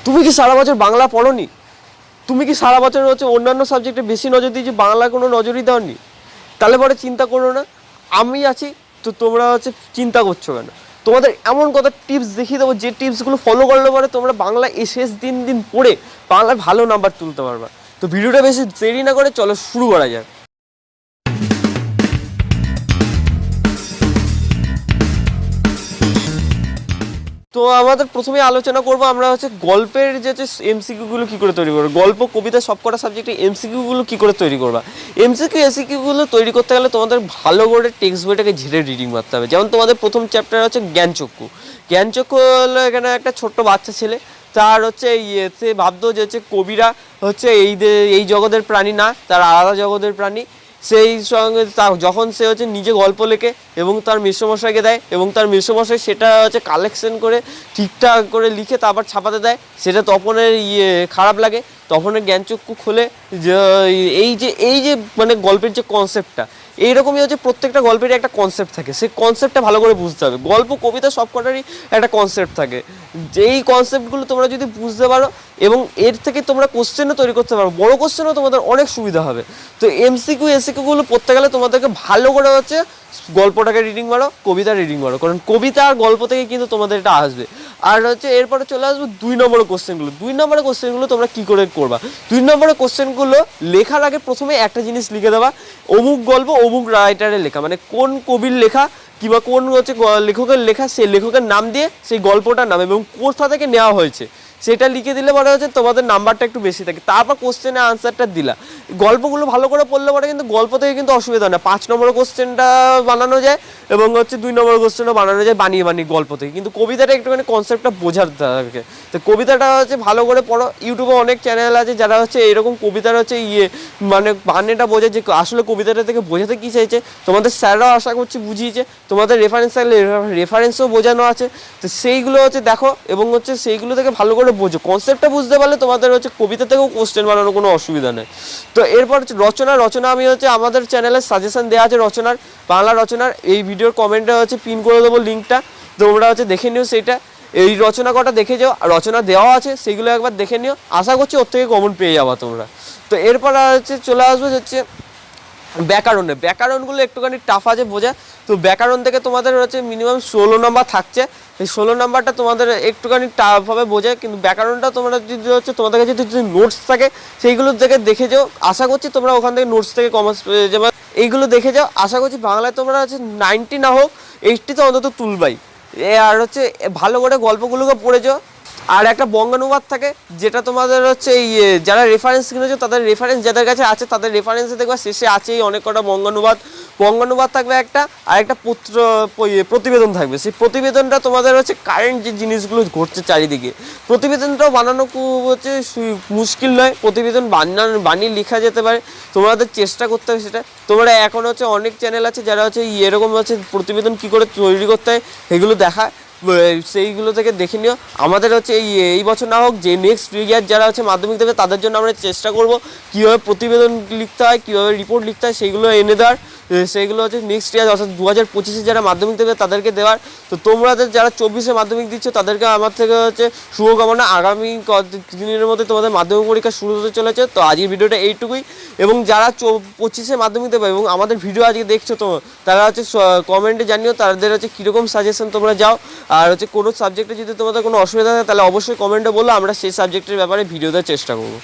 তুমি কি সারা বছর বাংলা পড়োনি? তুমি কি সারা বছর হচ্ছে অন্যান্য সাবজেক্টে বেশি নজর দিয়েছি, বাংলা কোনো নজরই দেওনি? তাহলে পরে চিন্তা করো না, আমি আছি, তো তোমরা হচ্ছে চিন্তা করছো কেন? তোমাদের এমন কথা টিপস দেখিয়ে দেবো, যে টিপসগুলো ফলো করলে পরে তোমরা বাংলা শেষ দিন পড়ে বাংলায় ভালো নাম্বার তুলতে পারবা। তো ভিডিওটা বেশি দেরি না করে চলো শুরু করা যাক। তো আমাদের প্রথমে আলোচনা করব আমরা হচ্ছে গল্পের যে এমসিকিউগুলো কী করে তৈরি করবো, গল্প কবিতা সবকটা সাবজেক্টে এমসিকিউগুলো কী করে তৈরি করবা। এমসিকিউগুলো তৈরি করতে গেলে তোমাদের ভালো করে টেক্সট বইটাকে ঝেড়ে রিডিং মারতে হবে। যেমন তোমাদের প্রথম চ্যাপ্টার হচ্ছে জ্ঞানচক্ষু। জ্ঞানচক্ষু হলো এখানে একটা ছোট্ট বাচ্চা ছেলে, তার হচ্ছে সে ভাবতো যে হচ্ছে কবিরা হচ্ছে এই জগতের প্রাণী না, তার আলাদা জগতের প্রাণী। সেই সঙ্গে যখন সে হচ্ছে নিজে গল্প লেখে এবং তার মিশ্রমশাইকে দেয়, এবং তার মিশ্রমশাই সেটা হচ্ছে কালেকশন করে ঠিকঠাক করে লিখে তারপর ছাপাতে দেয়, সেটা তপনের খারাপ লাগে। তপনের জ্ঞানচক্ষু খোলে যে এই যে মানে গল্পের যে কনসেপ্টটা, এইরকমই হচ্ছে প্রত্যেকটা গল্পেরই একটা কনসেপ্ট থাকে, সেই কনসেপ্টটা ভালো করে বুঝতে হবে। গল্প কবিতা সব কটারই একটা কনসেপ্ট থাকে, যেই কনসেপ্টগুলো তোমরা যদি বুঝতে পারো এবং এর থেকে তোমরা কোশ্চেনও তৈরি করতে পারো, বড় কোশ্চেনও তোমাদের অনেক সুবিধা হবে। তো এসিকিউগুলো পড়তে গেলে তোমাদেরকে ভালো করে হচ্ছে গল্পটাকে রিডিং মারো, কবিতা রিডিং মারো, কারণ কবিতা আর গল্প থেকে কিন্তু তোমাদের এটা আসবে। আর হচ্ছে এরপরে চলে আসবে 2 নম্বরের কোশ্চেনগুলো। 2 নম্বরের কোশ্চেনগুলো তোমরা কী করে করবা? 2 নম্বরের কোশ্চেনগুলো লেখার আগে প্রথমে একটা জিনিস লিখে দেবা, অমুক গল্প অমুক রাইটারের লেখা, মানে কোন কবির লেখা কিংবা কোন হচ্ছে লেখকের লেখা, সেই লেখকের নাম দিয়ে সেই গল্পটার নাম এবং কোথা থেকে নেওয়া হয়েছে সেটা লিখে দিলে পরে হচ্ছে তোমাদের নাম্বারটা একটু বেশি থাকে। তারপর কোশ্চেনের আনসারটা দিলা। গল্পগুলো ভালো করে পড়লে পরে কিন্তু গল্প থেকে কিন্তু অসুবিধা না, 5 নম্বরের কোশ্চেনটা বানানো যায় এবং হচ্ছে 2 নম্বরের কোশ্চেনও বানানো যায় বানিয়ে গল্প থেকে। কিন্তু কবিতাটা একটুখানি কনসেপ্টটা বোঝাতে থাকে। তো কবিতাটা হচ্ছে ভালো করে পড়ো। ইউটিউবে অনেক চ্যানেল আছে যারা হচ্ছে এরকম কবিতার হচ্ছে মানে বানেটা বোঝে যে আসলে কবিতাটা থেকে বোঝাতে কী চাইছে। তোমাদের স্যাররাও আশা করছি বুঝিয়েছে, তোমাদের রেফারেন্স থাকলে রেফারেন্সও বোঝানো আছে। তো সেইগুলো হচ্ছে দেখো এবং হচ্ছে সেইগুলো থেকে ভালো করে বোঝো। কনসেপ্টটা বুঝতে পারলে তোমাদের হচ্ছে কবিতা থেকেও কোশ্চেন বানানোর কোনো অসুবিধা নেই। তো এরপর হচ্ছে রচনা আমি হচ্ছে আমাদের চ্যানেলে সাজেশন দেওয়া আছে রচনার, বাংলা রচনার। এই ভিডিওর কমেন্টে হচ্ছে পিন করে দেবো লিঙ্কটা, তোমরা হচ্ছে দেখে নিও সেইটা। এই রচনা কটা দেখে যাও, রচনা দেওয়া আছে সেগুলো একবার দেখে নিও, আশা করছি ওর থেকে কমন পেয়ে যাবা তোমরা। তো এরপর হচ্ছে চলে আসবে হচ্ছে ব্যাকরণগুলো একটুখানি টাফ আছে বোঝা। তো ব্যাকরণ থেকে তোমাদের হচ্ছে মিনিমাম 16 নম্বর থাকছে। এই 16 নম্বরটা তোমাদের একটুখানি টাফভাবে বোঝায়, কিন্তু ব্যাকরণটা তোমরা যদি হচ্ছে তোমাদের কাছে যদি নোটস থাকে সেইগুলো থেকে দেখে যাও, আশা করছি তোমরা ওখান থেকে নোটস থেকে কমার্স পেয়ে যাবে। এইগুলো দেখে যাও, আশা করছি বাংলায় তোমরা হচ্ছে 90 না হোক 80 তো অন্তত তুলবাই। আর হচ্ছে ভালো করে গল্পগুলোকে পড়ে যাও। আর একটা বঙ্গানুবাদ থাকে যেটা তোমাদের হচ্ছে যারা রেফারেন্স কিনেছো তাদের রেফারেন্স যাদের কাছে আছে তাদের রেফারেন্সে দেখবা শেষে আছেই অনেক কটা বঙ্গানুবাদ থাকবে একটা, আর একটা প্রতিবেদন থাকবে। সেই প্রতিবেদনটা তোমাদের হচ্ছে কারেন্ট যে জিনিসগুলো ঘটছে চারিদিকে, প্রতিবেদনটাও বানানো খুব হচ্ছে মুশকিল নয়। প্রতিবেদন বানিয়ে লেখা যেতে পারে, তোমাদের চেষ্টা করতে হবে সেটা। তোমরা এখন হচ্ছে অনেক চ্যানেল আছে যারা হচ্ছে এরকম হচ্ছে প্রতিবেদন কী করে তৈরি করতে হয় সেগুলো দেখায়, সেইগুলো থেকে দেখে নিও। আমাদের হচ্ছে এই বছর না হোক যে নেক্সট ইয়ার যারা হচ্ছে মাধ্যমিক দেবে তাদের জন্য আমরা চেষ্টা করব কীভাবে প্রতিবেদন লিখতে হয়, কীভাবে রিপোর্ট লিখতে হয় সেইগুলো এনে দেওয়ার। সেইগুলো হচ্ছে নেক্সট ইয়ার অর্থাৎ 2025-এ যারা মাধ্যমিক দেবে তাদেরকে দেওয়ার। তো তোমরা যারা 24-এ মাধ্যমিক দিচ্ছ তাদেরকে আমার থেকে হচ্ছে শুভকামনা। আগামী দিনের মধ্যে তোমাদের মাধ্যমিক পরীক্ষা শুরু হতে চলেছে। তো আজকের ভিডিওটা এইটুকুই, এবং যারা 25-এ মাধ্যমিক দেবে এবং আমাদের ভিডিও আজকে দেখছো তো তারা হচ্ছে কমেন্টে জানিও তাদের হচ্ছে কীরকম সাজেশন তোমরা যাও। আর হচ্ছে কোনো সাবজেক্টে যদি তোমাদের কোনো অসুবিধা থাকে তাহলে অবশ্যই কমেন্টে বলো, আমরা সেই সাবজেক্টের ব্যাপারে ভিডিও দেওয়ার চেষ্টা করবো।